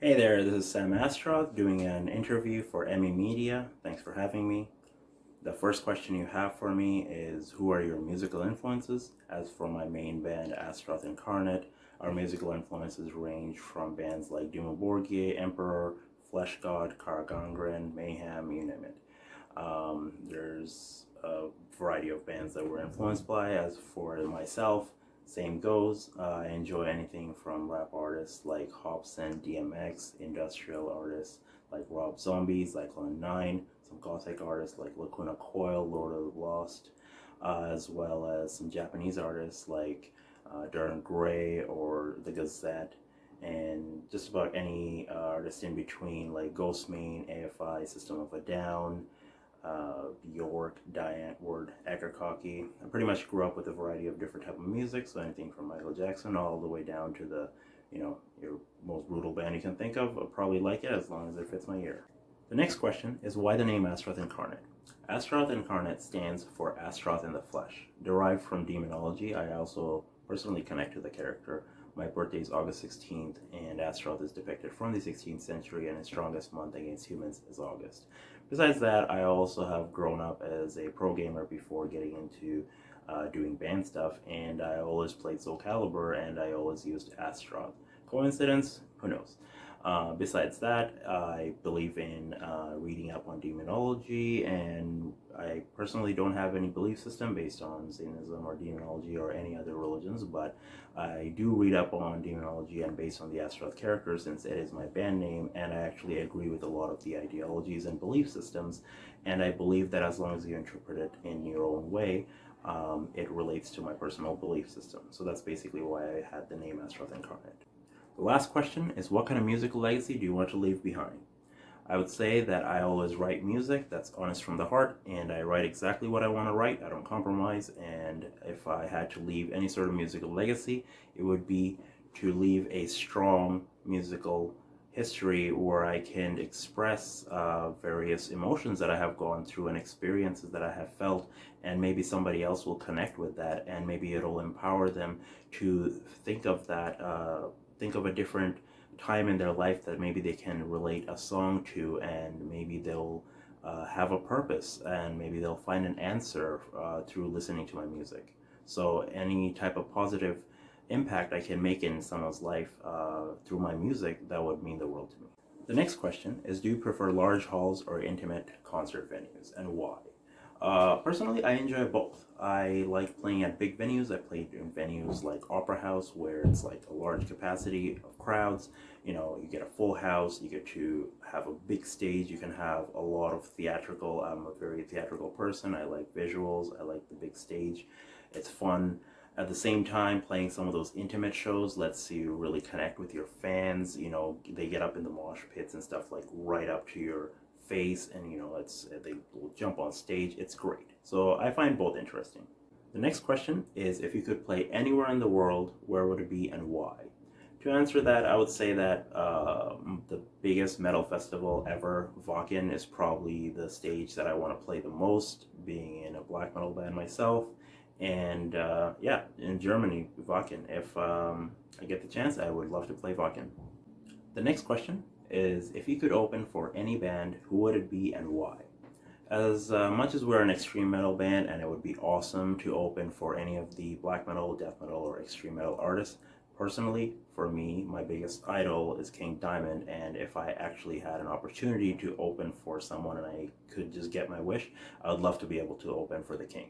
Hey there, this is Sam Astaroth doing an interview for Emmy Media. Thanks for having me. The first question you have for me is, who are your musical influences? As for my main band, Astaroth Incarnate, our musical influences range from bands like Dimmu Borgir, Emperor, Flesh God, Karagangren, Mayhem, you name it. There's a variety of bands that we're influenced by. As for myself, same goes. I enjoy anything from rap artists like Hobson, DMX, industrial artists like Rob Zombies, like Cyclone 9, some gothic artists like Lacuna Coil, Lord of the Lost, as well as some Japanese artists like Darren Gray or The Gazette, and just about any artist in between like Ghostmane, AFI, System of a Down, Bjork, Diane Ward, Akercocke. I pretty much grew up with a variety of different type of music, so anything from Michael Jackson all the way down to the, your most brutal band you can think of. I'll probably like it as long as it fits my ear. The next question is, why the name Astaroth Incarnate? Astaroth Incarnate stands for Astaroth in the flesh. Derived from demonology, I also personally connect to the character. My birthday is August 16th, and Astaroth is depicted from the 16th century, and his strongest month against humans is August. Besides that, I also have grown up as a pro gamer before getting into doing band stuff, and I always played Soul Calibur, and I always used Astaroth. Coincidence? Who knows? Besides that, I believe in reading up on demonology, and I personally don't have any belief system based on Satanism or demonology or any other religions, but I do read up on demonology and based on the Astaroth character, since it is my band name, and I actually agree with a lot of the ideologies and belief systems, and I believe that as long as you interpret it in your own way, it relates to my personal belief system. So that's basically why I had the name Astaroth Incarnate. The last question is, what kind of musical legacy do you want to leave behind? I would say that I always write music that's honest from the heart, and I write exactly what I want to write. I don't compromise, and if I had to leave any sort of musical legacy, it would be to leave a strong musical history where I can express various emotions that I have gone through and experiences that I have felt, and maybe somebody else will connect with that, and maybe it'll empower them to think of that, think of a different time in their life that maybe they can relate a song to, and maybe they'll have a purpose, and maybe they'll find an answer through listening to my music. So any type of positive impact I can make in someone's life through my music, that would mean the world to me. The next question is, do you prefer large halls or intimate concert venues, and why? Personally, I enjoy both. I like playing at big venues. I played in venues like Opera House, where it's like a large capacity of crowds. You get a full house, you get to have a big stage, you can have a lot of theatrical. I'm a very theatrical person. I like visuals, I like the big stage. It's fun. At the same time, playing some of those intimate shows lets you really connect with your fans. They get up in the mosh pits and stuff, like right up to your face, and they will jump on stage. It's great. So I find both interesting. The next question is, if you could play anywhere in the world, where would it be and why? To answer that, I would say that the biggest metal festival ever, Wacken, is probably the stage that I want to play the most, being in a black metal band myself. And yeah, in Germany, Wacken. If I get the chance, I would love to play Wacken. The next question is, if you could open for any band, who would it be and why? As much as we're an extreme metal band, and it would be awesome to open for any of the black metal, death metal, or extreme metal artists, personally, for me, my biggest idol is King Diamond, and if I actually had an opportunity to open for someone and I could just get my wish, I would love to be able to open for the King.